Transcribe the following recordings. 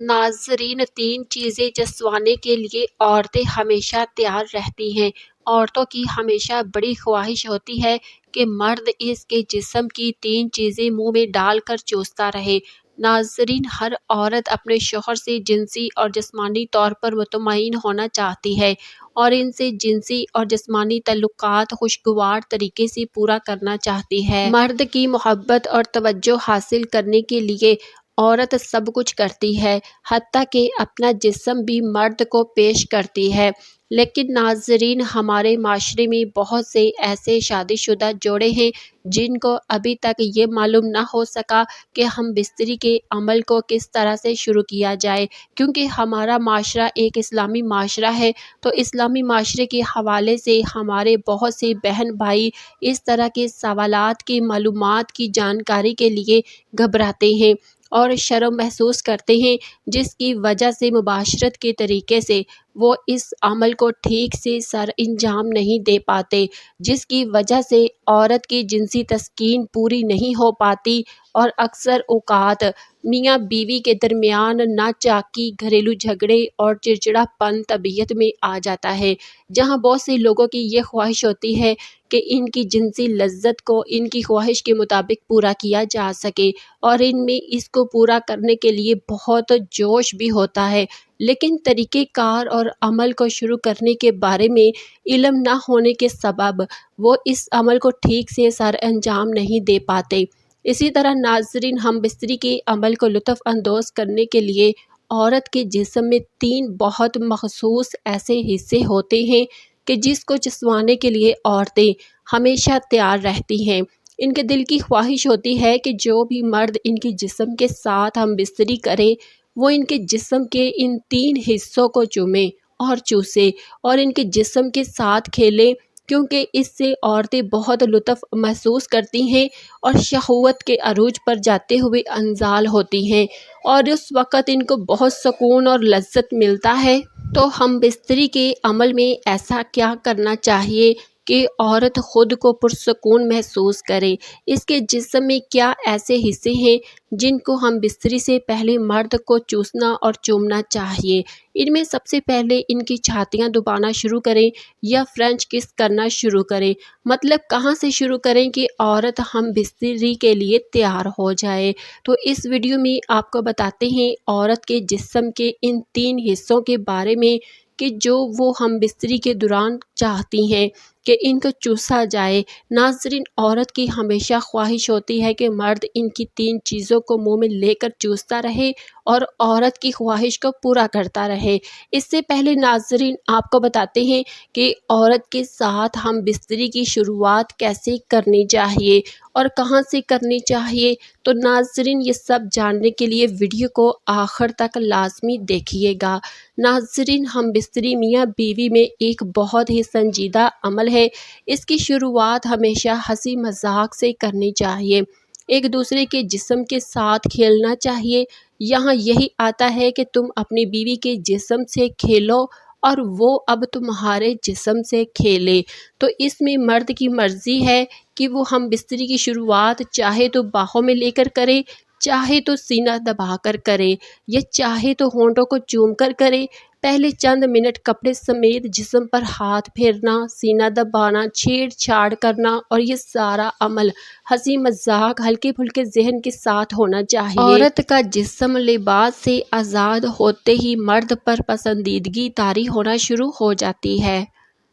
ناظرین، تین چیزیں جسوانے کے لیے عورتیں ہمیشہ تیار رہتی ہیں۔ عورتوں کی ہمیشہ بڑی خواہش ہوتی ہے کہ مرد اس کے جسم کی تین چیزیں منہ میں ڈال کر چوستا رہے۔ ناظرین، ہر عورت اپنے شوہر سے جنسی اور جسمانی طور پر مطمئن ہونا چاہتی ہے اور ان سے جنسی اور جسمانی تعلقات خوشگوار طریقے سے پورا کرنا چاہتی ہے۔ مرد کی محبت اور توجہ حاصل کرنے کے لیے عورت سب کچھ کرتی ہے، حتیٰ کہ اپنا جسم بھی مرد کو پیش کرتی ہے۔ لیکن ناظرین، ہمارے معاشرے میں بہت سے ایسے شادی شدہ جوڑے ہیں جن کو ابھی تک یہ معلوم نہ ہو سکا کہ ہم بستری کے عمل کو کس طرح سے شروع کیا جائے، کیونکہ ہمارا معاشرہ ایک اسلامی معاشرہ ہے۔ تو اسلامی معاشرے کے حوالے سے ہمارے بہت سے بہن بھائی اس طرح کے سوالات کی معلومات کی جانکاری کے لیے گھبراتے ہیں اور شرم محسوس کرتے ہیں، جس کی وجہ سے مباشرت کے طریقے سے وہ اس عمل کو ٹھیک سے سر انجام نہیں دے پاتے، جس کی وجہ سے عورت کی جنسی تسکین پوری نہیں ہو پاتی اور اکثر اوقات میاں بیوی کے درمیان ناچاکی، گھریلو جھگڑے اور چڑچڑا پن طبیعت میں آ جاتا ہے، جہاں بہت سے لوگوں کی یہ خواہش ہوتی ہے کہ ان کی جنسی لذت کو ان کی خواہش کے مطابق پورا کیا جا سکے اور ان میں اس کو پورا کرنے کے لیے بہت جوش بھی ہوتا ہے، لیکن طریقہ کار اور عمل کو شروع کرنے کے بارے میں علم نہ ہونے کے سبب وہ اس عمل کو ٹھیک سے سر انجام نہیں دے پاتے۔ اسی طرح ناظرین، ہم بستری کے عمل کو لطف اندوز کرنے کے لیے عورت کے جسم میں تین بہت مخصوص ایسے حصے ہوتے ہیں کہ جس کو چسوانے کے لیے عورتیں ہمیشہ تیار رہتی ہیں۔ ان کے دل کی خواہش ہوتی ہے کہ جو بھی مرد ان کی جسم کے ساتھ ہم بستری کرے وہ ان کے جسم کے ان تین حصوں کو چومے اور چوسے اور ان کے جسم کے ساتھ کھیلے، کیونکہ اس سے عورتیں بہت لطف محسوس کرتی ہیں اور شہوت کے عروج پر جاتے ہوئے انزال ہوتی ہیں اور اس وقت ان کو بہت سکون اور لذت ملتا ہے۔ تو ہم بستری کے عمل میں ایسا کیا کرنا چاہیے کہ عورت خود کو پرسکون محسوس کرے؟ اس کے جسم میں کیا ایسے حصے ہیں جن کو ہم بستری سے پہلے مرد کو چوسنا اور چومنا چاہیے؟ ان میں سب سے پہلے ان کی چھاتیاں دبانا شروع کریں یا فرینچ کس کرنا شروع کریں۔ مطلب کہاں سے شروع کریں کہ عورت ہم بستری کے لیے تیار ہو جائے؟ تو اس ویڈیو میں آپ کو بتاتے ہیں عورت کے جسم کے ان تین حصوں کے بارے میں کہ جو وہ ہم بستری کے دوران چاہتی ہیں کہ ان کو چوسا جائے۔ ناظرین، عورت کی ہمیشہ خواہش ہوتی ہے کہ مرد ان کی تین چیزوں کو منہ میں لے کر چوستا رہے اور عورت کی خواہش کو پورا کرتا رہے۔ اس سے پہلے ناظرین، آپ کو بتاتے ہیں کہ عورت کے ساتھ ہم بستری کی شروعات کیسے کرنی چاہیے اور کہاں سے کرنی چاہیے۔ تو ناظرین، یہ سب جاننے کے لیے ویڈیو کو آخر تک لازمی دیکھیے گا۔ ناظرین، ہم بستری میاں بیوی میں ایک بہت ہی سنجیدہ عمل ہے۔ اس کی شروعات ہمیشہ ہنسی مذاق سے کرنی چاہیے، ایک دوسرے کے جسم کے ساتھ کھیلنا چاہیے۔ یہاں یہی آتا ہے کہ تم اپنی بیوی کے جسم سے کھیلو اور وہ اب تمہارے جسم سے کھیلے۔ تو اس میں مرد کی مرضی ہے کہ وہ ہم بستری کی شروعات چاہے تو باہوں میں لے کر کرے، چاہے تو سینہ دبا کر کرے یا چاہے تو ہونٹوں کو چوم کر کرے۔ پہلے چند منٹ کپڑے سمیت جسم پر ہاتھ پھیرنا، سینہ دبانا، چھیڑ چھاڑ کرنا اور یہ سارا عمل ہنسی مذاق، ہلکے پھلکے ذہن کے ساتھ ہونا چاہیے۔ عورت کا جسم لباس سے آزاد ہوتے ہی مرد پر پسندیدگی طاری ہونا شروع ہو جاتی ہے۔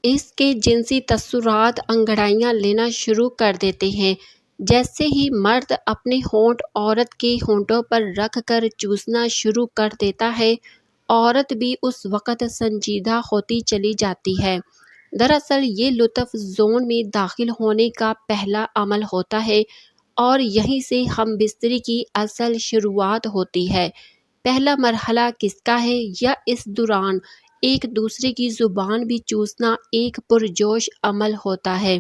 اس کے جنسی تاثرات انگڑائیاں لینا شروع کر دیتے ہیں۔ جیسے ہی مرد اپنے ہونٹ عورت کے ہونٹوں پر رکھ کر چوسنا شروع کر دیتا ہے، عورت بھی اس وقت سنجیدہ ہوتی چلی جاتی ہے۔ دراصل یہ لطف زون میں داخل ہونے کا پہلا عمل ہوتا ہے اور یہیں سے ہم بستری کی اصل شروعات ہوتی ہے۔ پہلا مرحلہ کس کا ہے؟ یا اس دوران ایک دوسرے کی زبان بھی چوسنا ایک پرجوش عمل ہوتا ہے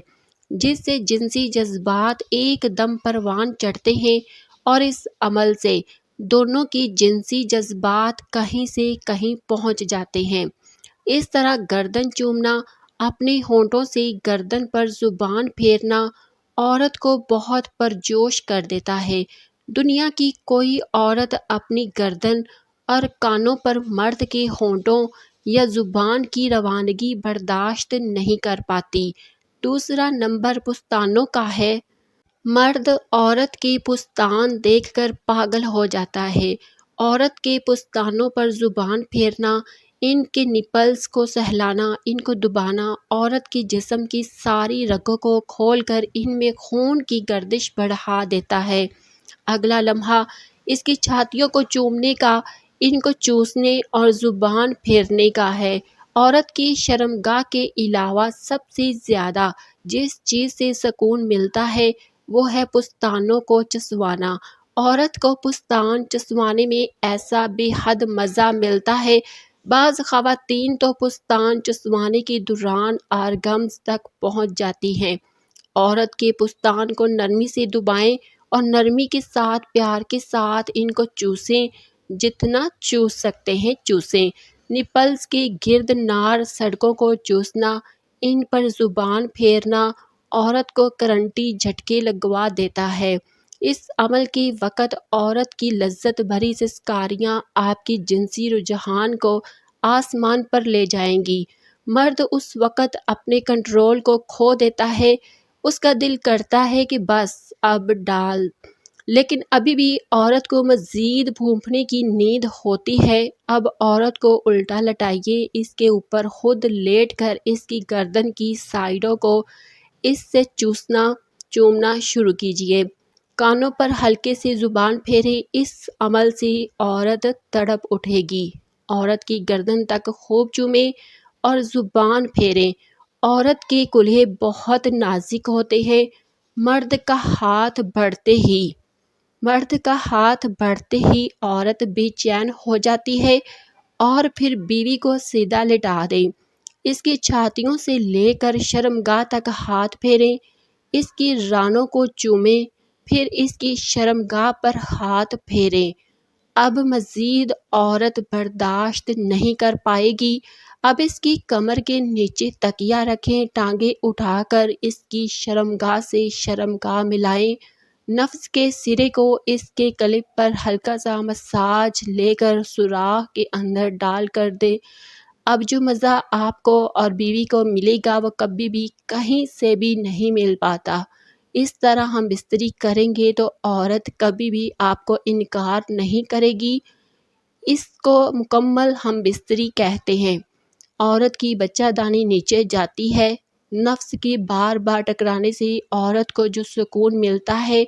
جس سے جنسی جذبات ایک دم پروان چڑھتے ہیں اور اس عمل سے دونوں کی جنسی جذبات کہیں سے کہیں پہنچ جاتے ہیں۔ اس طرح گردن چومنا، اپنے ہونٹوں سے گردن پر زبان پھیرنا عورت کو بہت پرجوش کر دیتا ہے۔ دنیا کی کوئی عورت اپنی گردن اور کانوں پر مرد کے ہونٹوں یا زبان کی روانگی برداشت نہیں کر پاتی۔ دوسرا نمبر پستانوں کا ہے۔ مرد عورت کے پستان دیکھ کر پاگل ہو جاتا ہے۔ عورت کے پستانوں پر زبان پھیرنا، ان کے نپلز کو سہلانا، ان کو دبانا عورت کے جسم کی ساری رگوں کو کھول کر ان میں خون کی گردش بڑھا دیتا ہے۔ اگلا لمحہ اس کی چھاتیوں کو چومنے کا، ان کو چوسنے اور زبان پھیرنے کا ہے۔ عورت کی شرمگاہ کے علاوہ سب سے زیادہ جس چیز سے سکون ملتا ہے وہ ہے پستانوں کو چسوانا۔ عورت کو پستان چسوانے میں ایسا بے حد مزہ ملتا ہے۔ بعض خواتین تو پستان چسوانے کے دوران آرگزم تک پہنچ جاتی ہیں۔ عورت کے پستان کو نرمی سے دبائیں اور نرمی کے ساتھ، پیار کے ساتھ ان کو چوسیں، جتنا چوس سکتے ہیں چوسیں۔ نپلز کے گرد نار سڑکوں کو چوسنا، ان پر زبان پھیرنا عورت کو کرنٹی جھٹکے لگوا دیتا ہے۔ اس عمل کے وقت عورت کی لذت بھری سسکاریاں آپ کے جنسی رجحان کو آسمان پر لے جائیں گی۔ مرد اس وقت اپنے کنٹرول کو کھو دیتا ہے۔ اس کا دل کرتا ہے کہ بس اب ڈال، لیکن ابھی بھی عورت کو مزید پھونپنے کی نیند ہوتی ہے۔ اب عورت کو الٹا لٹائیے، اس کے اوپر خود لیٹ کر اس کی گردن کی سائیڈوں کو اس سے چومنا شروع کیجیے۔ کانوں پر ہلکے سے زبان پھیریں، اس عمل سے عورت تڑپ اٹھے گی۔ عورت کی گردن تک خوب چومیں اور زبان پھیریں۔ عورت کے کولہے بہت نازک ہوتے ہیں۔ مرد کا ہاتھ بڑھتے ہی عورت بے چین ہو جاتی ہے اور پھر بیوی کو سیدھا لٹا دیں۔ اس کی چھاتیوں سے لے کر شرمگاہ تک ہاتھ پھیریں، اس کی رانوں کو چومیں، پھر اس کی شرمگاہ پر ہاتھ پھیریں۔ اب مزید عورت برداشت نہیں کر پائے گی۔ اب اس کی کمر کے نیچے تکیہ رکھیں، ٹانگیں اٹھا کر اس کی شرمگاہ سے شرمگاہ ملائیں، نفس کے سرے کو اس کے کلپ پر ہلکا سا مساج لے کر سوراخ کے اندر ڈال کر دیں۔ اب جو مزہ آپ کو اور بیوی کو ملے گا وہ کبھی بھی کہیں سے بھی نہیں مل پاتا۔ اس طرح ہم بستری کریں گے تو عورت کبھی بھی آپ کو انکار نہیں کرے گی۔ اس کو مکمل ہم بستری کہتے ہیں۔ عورت کی بچہ دانی نیچے جاتی ہے۔ نفس کے بار بار ٹکرانے سے عورت کو جو سکون ملتا ہے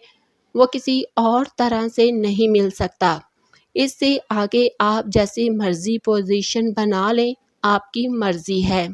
وہ کسی اور طرح سے نہیں مل سکتا۔ اس سے آگے آپ جیسی مرضی پوزیشن بنا لیں، آپ کی مرضی ہے۔